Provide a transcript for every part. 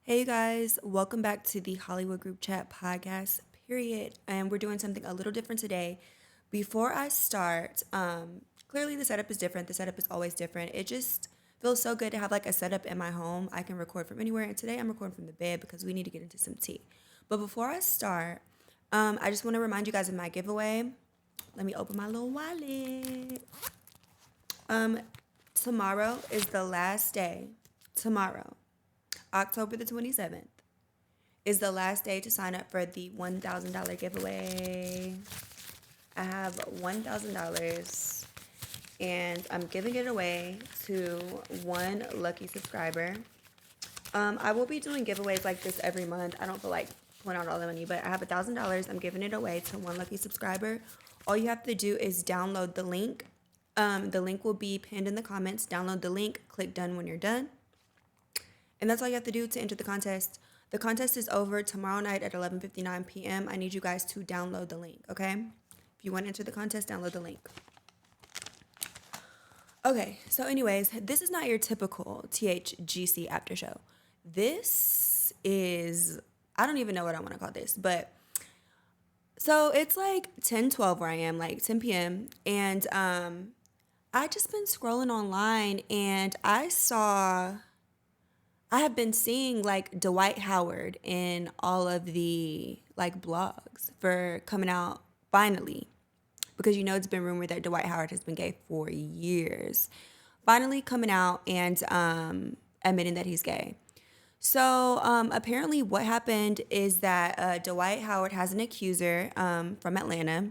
Hey you guys, welcome back to the Hollywood Group Chat podcast, period. And we're doing something a little different today. Before I start, clearly the setup is different. The setup is always different. It just feels so good to have like a setup in my home. I can record from anywhere. And today I'm recording from the bed because we need to get into some tea. But before I start, I just want to remind you guys of my giveaway. Let me open my little wallet. Tomorrow is the last day. Tomorrow, October the 27th, is the last day to sign up for the $1,000 giveaway. I have $1,000 and I'm giving it away to one lucky subscriber. I will be doing giveaways like this every month. I don't feel like pulling out all the money, but I have $1,000. I'm giving it away to one lucky subscriber. All you have to do is download the link. The link will be pinned in the comments. Download the link, click done when you're done. And that's all you have to do to enter the contest. The contest is over tomorrow night at 11:59 p.m. I need you guys to download the link, okay? If you want to enter the contest, download the link. Okay, so anyways, this is not your typical THGC after show. This is, I don't even know what I want to call this, but so it's like 10:12 where I am, like 10 p.m. And I just been scrolling online and I have been seeing like Dwight Howard in all of the like blogs for coming out finally, because you know it's been rumored that Dwight Howard has been gay for years. Finally coming out and admitting that he's gay. So apparently what happened is that Dwight Howard has an accuser from Atlanta.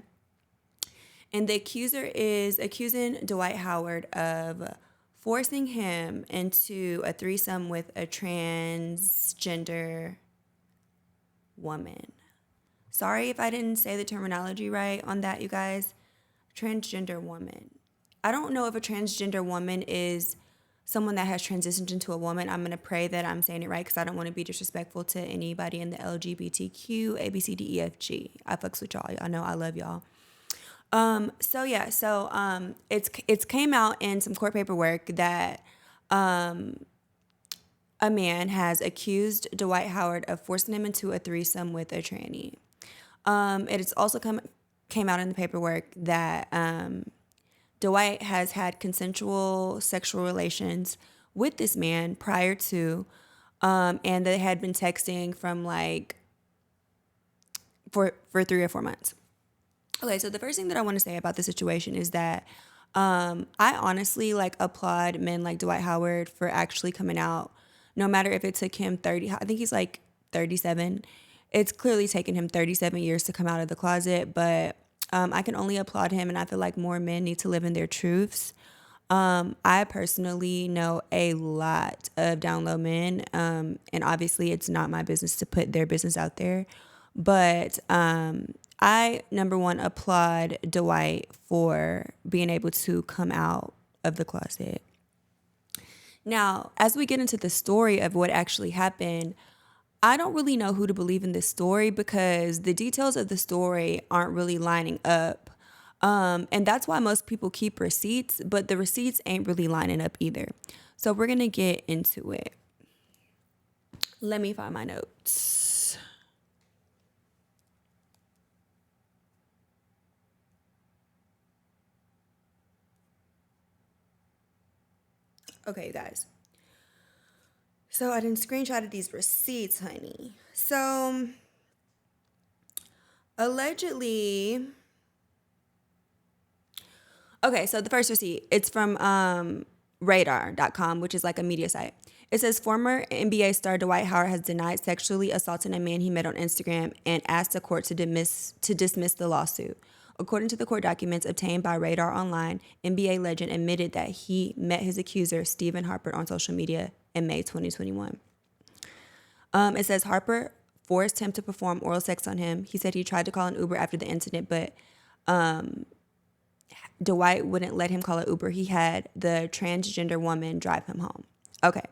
And the accuser is accusing Dwight Howard of forcing him into a threesome with a transgender woman. Sorry if I didn't say the terminology right on that, you guys. Transgender woman. I don't know if a transgender woman is someone that has transitioned into a woman. I'm going to pray that I'm saying it right because I don't want to be disrespectful to anybody in the LGBTQ, ABCDEFG. I fucks with y'all. Y'all know I love y'all. It's came out in some court paperwork that a man has accused Dwight Howard of forcing him into a threesome with a tranny. It is also came out in the paperwork that Dwight has had consensual sexual relations with this man prior to, and they had been texting from like for 3 or 4 months. Okay, so the first thing that I want to say about the situation is that I honestly like applaud men like Dwight Howard for actually coming out, no matter if it took him 30, I think he's like 37. It's clearly taken him 37 years to come out of the closet, but I can only applaud him, and I feel like more men need to live in their truths. I personally know a lot of down low men, and obviously it's not my business to put their business out there, but I, number one, applaud Dwight for being able to come out of the closet. Now, as we get into the story of what actually happened, I don't really know who to believe in this story because the details of the story aren't really lining up. And that's why most people keep receipts, but the receipts ain't really lining up either. So we're going to get into it. Let me find my notes. Okay, guys. So I didn't screenshot these receipts, honey. So allegedly, okay, so the first receipt, it's from radar.com, which is like a media site. It says former NBA star Dwight Howard has denied sexually assaulting a man he met on Instagram and asked the court to dismiss the lawsuit. According to the court documents obtained by Radar Online, NBA legend admitted that he met his accuser, Stephen Harper, on social media in May 2021. It says Harper forced him to perform oral sex on him. He said he tried to call an Uber after the incident, but Dwight wouldn't let him call an Uber. He had the transgender woman drive him home. Okay,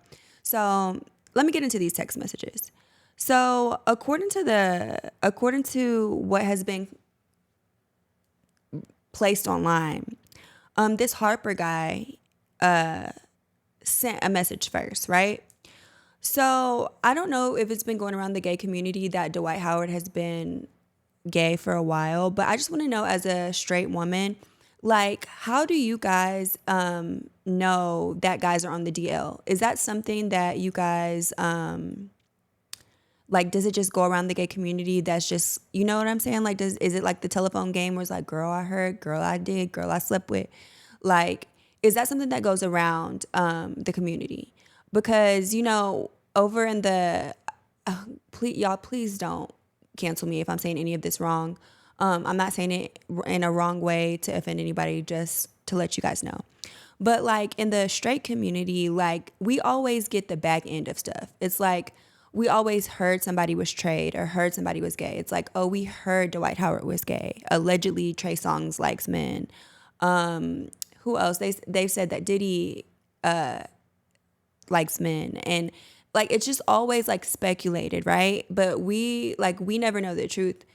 so let me get into these text messages. So according to what has been placed online, this Harper guy sent a message first, right? So I don't know if it's been going around the gay community that Dwight Howard has been gay for a while, but I just want to know, as a straight woman, like, how do you guys know that guys are on the DL? Is that something that you guys like, does it just go around the gay community? That's just, you know what I'm saying? Like, is it like the telephone game where it's like, girl I heard, girl I did, girl I slept with? Like, is that something that goes around the community? Because, over in the, please, y'all, please don't cancel me if I'm saying any of this wrong. I'm not saying it in a wrong way to offend anybody, just to let you guys know. But like in the straight community, like we always get the back end of stuff. It's like we always heard somebody was straight or heard somebody was gay. It's like, oh, we heard Dwight Howard was gay. Allegedly, Trey Songz likes men. Who else? They've said that Diddy likes men, and like it's just always like speculated, right? But we never know the truth.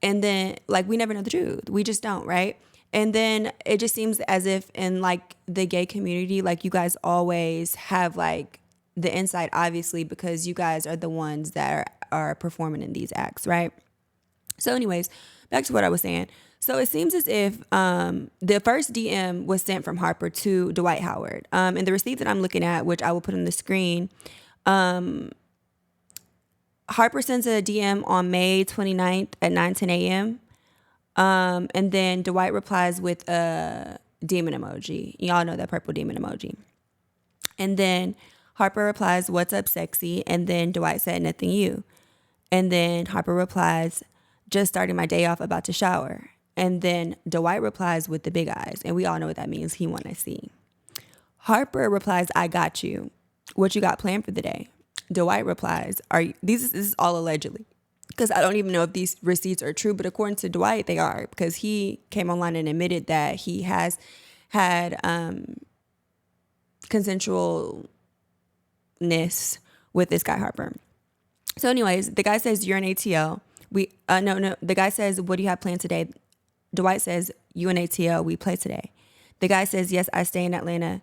And then like we never know the truth. We just don't, right? And then it just seems as if in like the gay community, like you guys always have like the insight, obviously, because you guys are the ones that are performing in these acts, right? So anyways, back to what I was saying. So it seems as if the first DM was sent from Harper to Dwight Howard. And the receipt that I'm looking at, which I will put on the screen, Harper sends a DM on May 29th at 9:10 a.m. And then Dwight replies with a demon emoji. Y'all know that purple demon emoji. And then Harper replies, "What's up, sexy?" And then Dwight said, "Nothing, you." And then Harper replies, "Just starting my day off, about to shower." And then Dwight replies with the big eyes. And we all know what that means. He want to see. Harper replies, "I got you. What you got planned for the day?" Dwight replies, this is all allegedly, because I don't even know if these receipts are true, but according to Dwight, they are, because he came online and admitted that he has had consensualness with this guy Harper. So anyways, the guy says, "You're an ATL." No. The guy says, "What do you have planned today?" Dwight says, "You an ATL, we play today." The guy says, "Yes, I stay in Atlanta.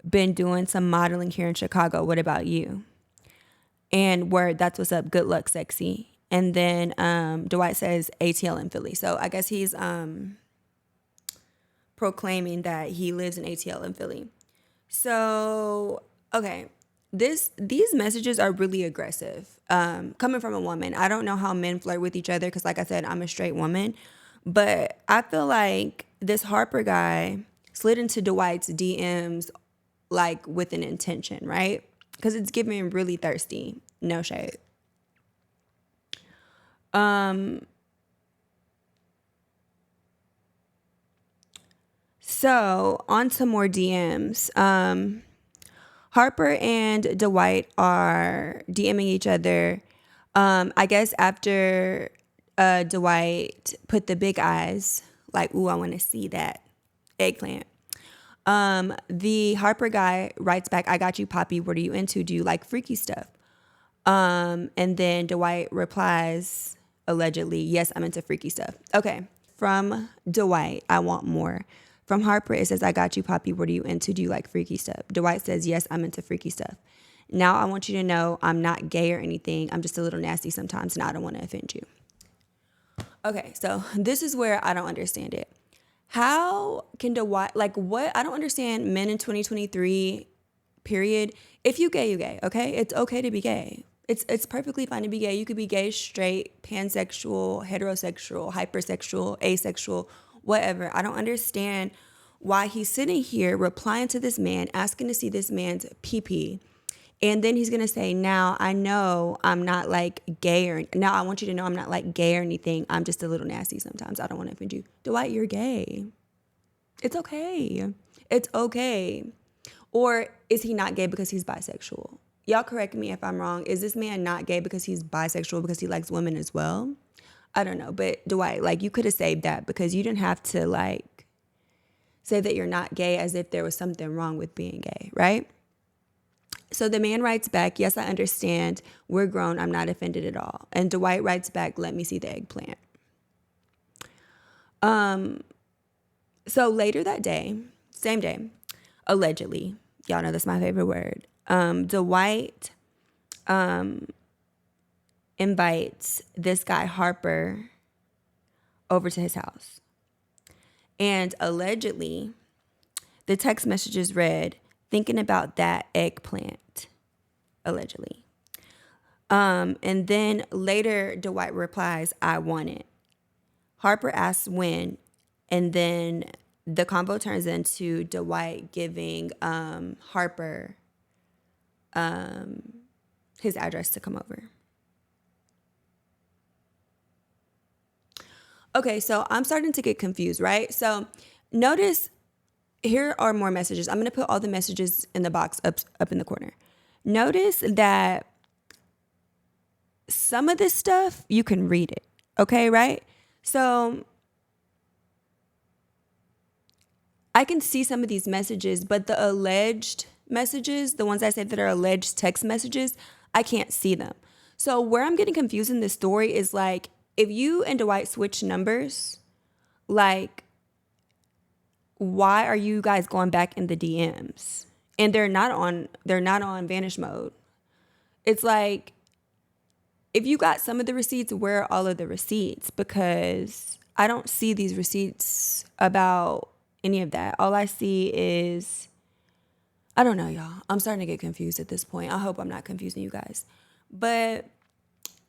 Been doing some modeling here in Chicago. What about you?" And word, that's what's up. Good luck, sexy. And then Dwight says ATL in Philly. So I guess he's proclaiming that he lives in ATL in Philly. So, okay. These messages are really aggressive. Coming from a woman. I don't know how men flirt with each other because, like I said, I'm a straight woman. But I feel like this Harper guy slid into Dwight's DMs like with an intention, right? Because it's giving really thirsty. No shade. So on to more DMs. Harper and Dwight are DMing each other. I guess after Dwight put the big eyes, like, "Ooh, I want to see that eggplant." The Harper guy writes back, "I got you, Poppy. What are you into? Do you like freaky stuff?" And then Dwight replies, allegedly, "Yes, I'm into freaky stuff." Okay. From Dwight, "I want more." From Harper, it says, "I got you, Poppy. What are you into? Do you like freaky stuff?" Dwight says, "Yes, I'm into freaky stuff. Now I want you to know I'm not gay or anything. I'm just a little nasty sometimes, and I don't want to offend you." Okay, so this is where I don't understand it. How can Dwight, like, what? I don't understand men in 2023, period. If you gay, you gay, okay? It's okay to be gay. It's perfectly fine to be gay. You could be gay, straight, pansexual, heterosexual, hypersexual, asexual, whatever. I don't understand why he's sitting here replying to this man, asking to see this man's pee-pee. And then he's going to say, "Now I know I'm not like gay, or now I want you to know I'm not like gay or anything. I'm just a little nasty sometimes. I don't want to offend you." Dwight, you're gay. It's okay. It's okay. Or is he not gay because he's bisexual? Y'all correct me if I'm wrong. Is this man not gay because he's bisexual, because he likes women as well? I don't know. But Dwight, like, you could have saved that, because you didn't have to like say that you're not gay as if there was something wrong with being gay, right? So the man writes back, "Yes, I understand. We're grown. I'm not offended at all." And Dwight writes back, "Let me see the eggplant." So later that day, same day, allegedly, y'all know that's my favorite word, Dwight invites this guy Harper over to his house. And allegedly, the text messages read, "Thinking about that eggplant," allegedly. And then later, Dwight replies, "I want it." Harper asks when, and then the convo turns into Dwight giving Harper his address to come over. Okay, so I'm starting to get confused, right? So notice here are more messages. I'm going to put all the messages in the box up in the corner. Notice that some of this stuff, you can read it. Okay, right? So I can see some of these messages, but the alleged messages, the ones I said that are alleged text messages, I can't see them. So where I'm getting confused in this story is like, if you and Dwight switch numbers, like, why are you guys going back in the DMs? And they're not on vanish mode. It's like, if you got some of the receipts, where are all of the receipts? Because I don't see these receipts about any of that. All I see is, I don't know, y'all. I'm starting to get confused at this point. I hope I'm not confusing you guys. But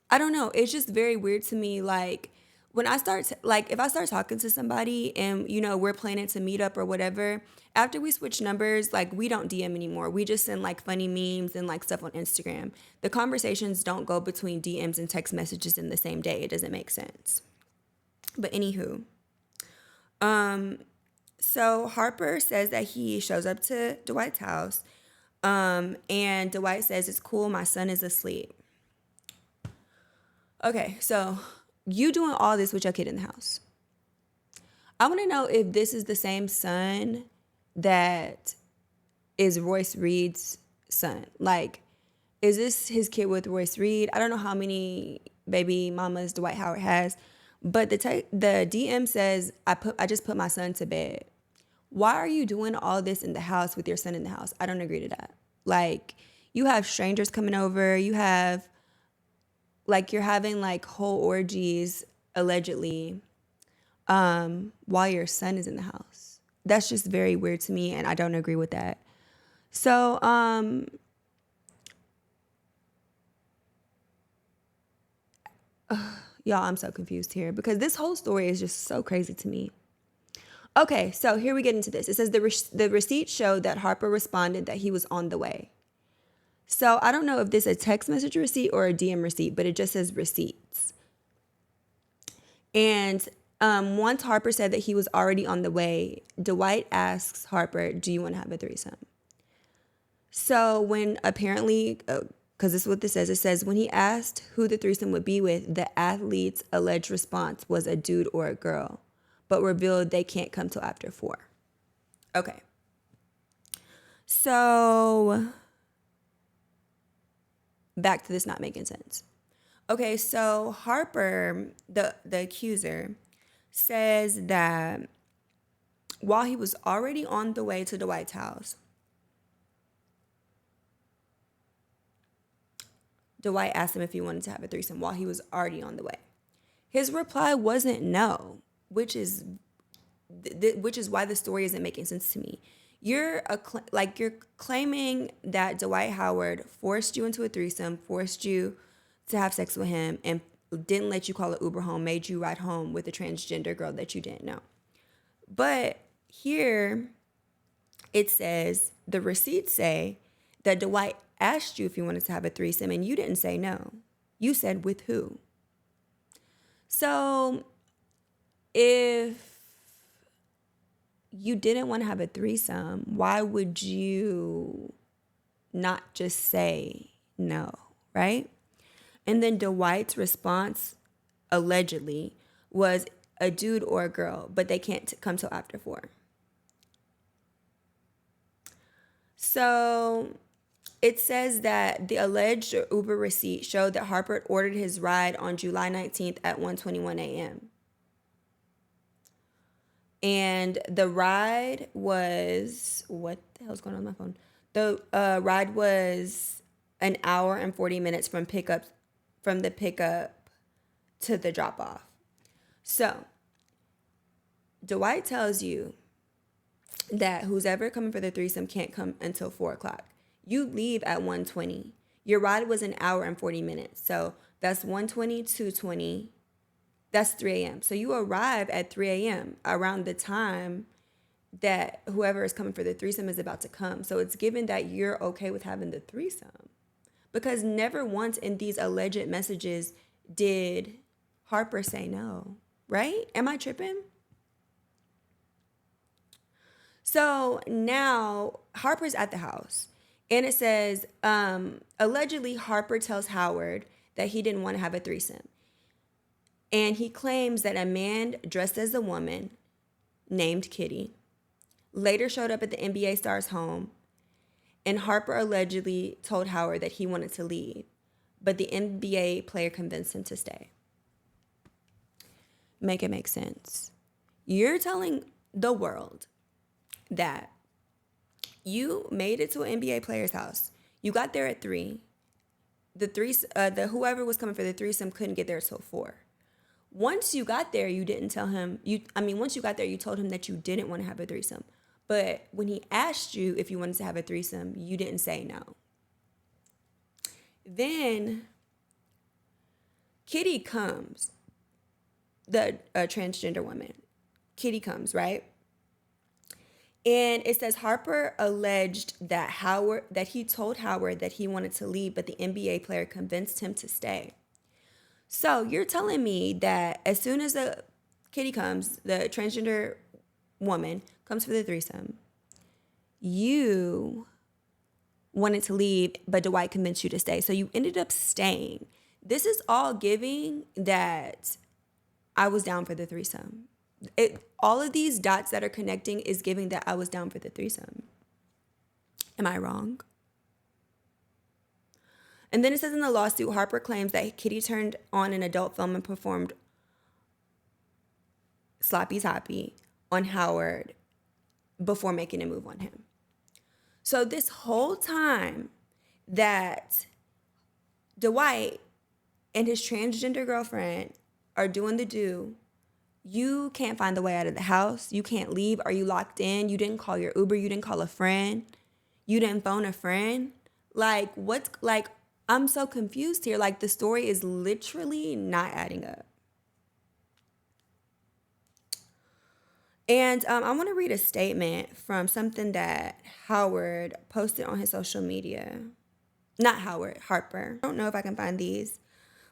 I don't know. It's just very weird to me. Like, when I start, if I start talking to somebody and, we're planning to meet up or whatever, after we switch numbers, like, we don't DM anymore. We just send, like, funny memes and, like, stuff on Instagram. The conversations don't go between DMs and text messages in the same day. It doesn't make sense. But anywho, so Harper says that he shows up to Dwight's house, and Dwight says, "It's cool, my son is asleep." Okay, so you doing all this with your kid in the house. I want to know if this is the same son that is Royce Reed's son. Like, is this his kid with Royce Reed? I don't know how many baby mamas Dwight Howard has, but the DM says, I just put my son to bed. Why are you doing all this in the house with your son in the house? I don't agree to that. Like, you have strangers coming over. You have, like, you're having, like, whole orgies, allegedly, while your son is in the house. That's just very weird to me, and I don't agree with that. So, y'all, I'm so confused here because this whole story is just so crazy to me. Okay, so here we get into this. It says the receipt showed that Harper responded that he was on the way. So I don't know if this is a text message receipt or a DM receipt, but it just says receipts. And once Harper said that he was already on the way, Dwight asks Harper, "Do you want to have a threesome?" So when apparently, because this is what this says, it says when he asked who the threesome would be with, the athlete's alleged response was a dude or a girl, but revealed they can't come till after 4. Okay. So back to this not making sense. Okay, so Harper, the accuser, says that while he was already on the way to Dwight's house, Dwight asked him if he wanted to have a threesome while he was already on the way. His reply wasn't no, which is why the story isn't making sense to me. You're claiming that Dwight Howard forced you into a threesome, forced you to have sex with him, and didn't let you call an Uber home, made you ride home with a transgender girl that you didn't know. But here it says, the receipts say that Dwight asked you if you wanted to have a threesome and you didn't say no. You said with who? So if you didn't want to have a threesome, why would you not just say no, right? And then Dwight's response, allegedly, was a dude or a girl, but they can't come till after 4. So it says that the alleged Uber receipt showed that Harper ordered his ride on July 19th at 1:21 a.m. And the ride was, what the hell's going on with my phone? The ride was an hour and 40 minutes from the pickup to the drop off. So Dwight tells you that who's ever coming for the threesome can't come until 4 o'clock. You leave at 1:20. Your ride was an hour and 40 minutes. So that's 1:20, 2:20. That's 3 a.m. So you arrive at 3 a.m. around the time that whoever is coming for the threesome is about to come. So it's given that you're okay with having the threesome. Because never once in these alleged messages did Harper say no, right? Am I tripping? So now Harper's at the house, and it says, allegedly Harper tells Howard that he didn't want to have a threesome. And he claims that a man dressed as a woman named Kitty later showed up at the NBA star's home, and Harper allegedly told Howard that he wanted to leave, but the NBA player convinced him to stay. Make it make sense. You're telling the world that you made it to an NBA player's house. You got there at 3. The whoever was coming for the threesome couldn't get there till 4. Once you got there, you didn't tell him. Once you got there, you told him that you didn't want to have a threesome. But when he asked you if you wanted to have a threesome, you didn't say no. Then Kitty comes, the transgender woman. Kitty comes, right? And it says Harper alleged that he told Howard that he wanted to leave, but the NBA player convinced him to stay. So you're telling me that as soon as the Kitty comes, the transgender woman comes for the threesome, you wanted to leave, but Dwight convinced you to stay. So you ended up staying. This is all giving that I was down for the threesome. All of these dots that are connecting is giving that I was down for the threesome. Am I wrong? And then it says in the lawsuit, Harper claims that Kitty turned on an adult film and performed sloppy toppy on Howard before making a move on him. So this whole time that Dwight and his transgender girlfriend are doing the do, you can't find the way out of the house. You can't leave. Are you locked in? You didn't call your Uber. You didn't call a friend. You didn't phone a friend. I'm so confused here. Like, the story is literally not adding up. And I want to read a statement from something that Howard posted on his social media. Not Howard, Harper. I don't know if I can find these.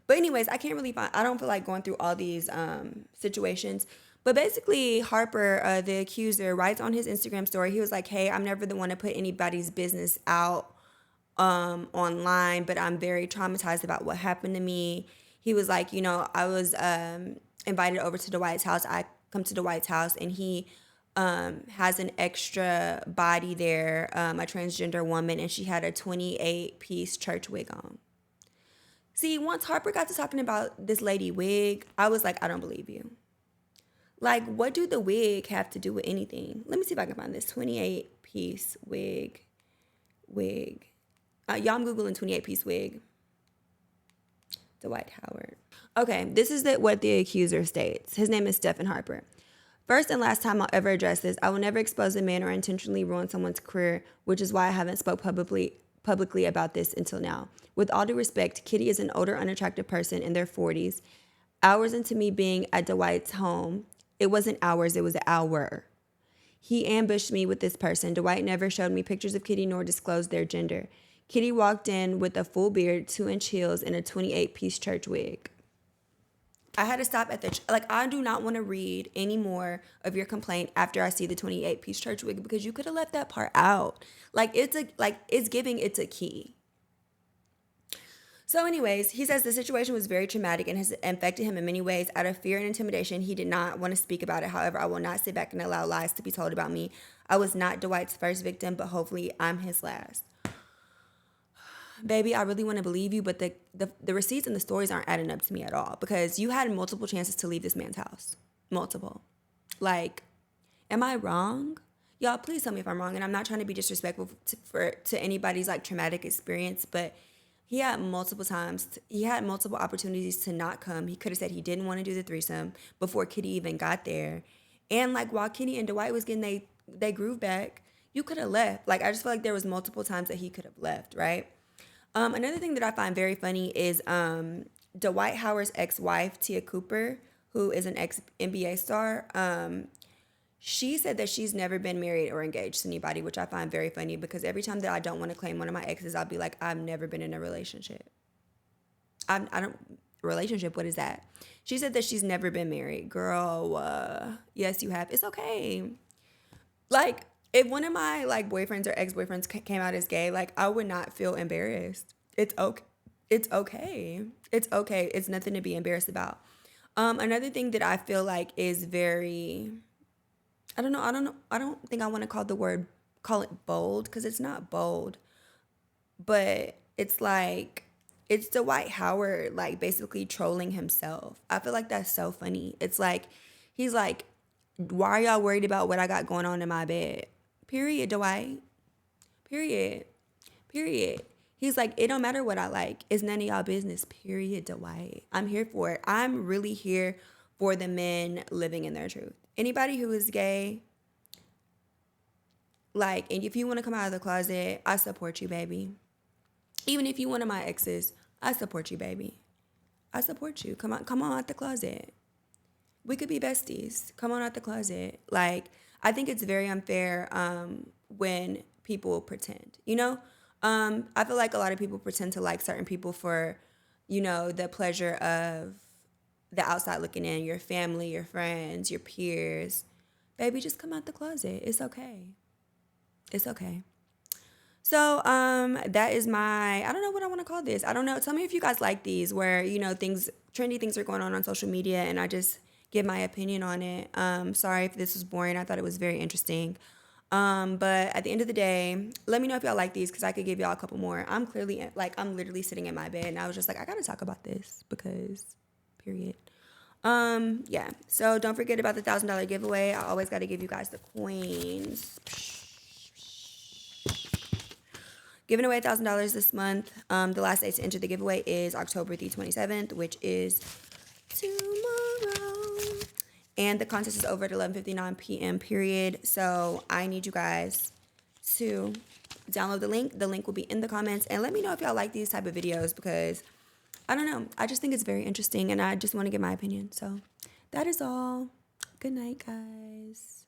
But anyways, I don't feel like going through all these situations. But basically, Harper, the accuser, writes on his Instagram story, he was like, hey, I'm never the one to put anybody's business out online, but I'm very traumatized about what happened to me. He was like, I was invited over to Dwight's house. I come to Dwight's house, and he has an extra body there, a transgender woman, and she had a 28-piece church wig on. See, once Harper got to talking about this lady wig, I was like, I don't believe you. Like, what do the wig have to do with anything? Let me see if I can find this 28-piece wig. Y'all, I'm Googling 28-piece wig. Dwight Howard. Okay, this is what the accuser states. His name is Stephen Harper. First and last time I'll ever address this, I will never expose a man or intentionally ruin someone's career, which is why I haven't spoke publicly about this until now. With all due respect, Kitty is an older, unattractive person in their 40s. Hours into me being at Dwight's home, it wasn't hours, it was an hour. He ambushed me with this person. Dwight never showed me pictures of Kitty nor disclosed their gender. Kitty walked in with a full beard, 2-inch heels, and a 28-piece church wig. I had to stop at I do not want to read any more of your complaint after I see the 28-piece church wig, because you could have left that part out. It's giving it's a key. So anyways, he says the situation was very traumatic and has affected him in many ways. Out of fear and intimidation, he did not want to speak about it. However, I will not sit back and allow lies to be told about me. I was not Dwight's first victim, but hopefully I'm his last. Baby, I really want to believe you, but the receipts and the stories aren't adding up to me at all, because you had multiple chances to leave this man's house. Multiple. Am I wrong? Y'all, please tell me if I'm wrong. And I'm not trying to be disrespectful to anybody's traumatic experience, but He had multiple times. He had multiple opportunities to not come. He could have said he didn't want to do the threesome before Kitty even got there. And like while Kitty and Dwight was getting they groove back, you could have left. Like I just feel like there was multiple times that he could have left, right? Another thing that I find very funny is Dwight Howard's ex-wife, Tia Cooper, who is an ex-NBA star. She said that she's never been married or engaged to anybody, which I find very funny because every time that I don't want to claim one of my exes, I'll be like, I've never been in a relationship. I don't, relationship, what is that? She said that she's never been married. Girl, yes, you have. It's okay. Like, if one of my like boyfriends or ex-boyfriends came out as gay, like I would not feel embarrassed. It's okay. It's okay. It's okay. It's nothing to be embarrassed about. Another thing that I feel like is very, I don't know. I don't think I want to call it bold because it's not bold, but it's like, it's Dwight Howard, like basically trolling himself. I feel like that's so funny. It's like, he's like, why are y'all worried about what I got going on in my bed? Period, Dwight. Period. Period. He's like, it don't matter what I like. It's none of y'all business. Period, Dwight. I'm here for it. I'm really here for the men living in their truth. Anybody who is gay, like, and if you want to come out of the closet, I support you, baby. Even if you one of my exes, I support you, baby. I support you. Come on out the closet. We could be besties. Come on out the closet. Like, I think it's very unfair when people pretend, you know? I feel like a lot of people pretend to like certain people for, you know, the pleasure of the outside looking in, your family, your friends, your peers. Baby, just come out the closet. It's okay. It's okay. So that is my, I don't know what I want to call this. I don't know. Tell me if you guys like these where, you know, trendy things are going on social media and I just give my opinion on it. Sorry if this was boring. I thought it was very interesting. But at the end of the day, let me know if y'all like these because I could give y'all a couple more. I'm literally sitting in my bed and I was just like, I got to talk about this because period. Yeah. So don't forget about the $1,000 giveaway. I always got to give you guys the coins. Giving away $1,000 this month. The last day to enter the giveaway is October the 27th, which is tomorrow. And the contest is over at 11:59 p.m. period. So I need you guys to download the link. The link will be in the comments. And let me know if y'all like these type of videos because I don't know. I just think it's very interesting and I just want to get my opinion. So that is all. Good night, guys.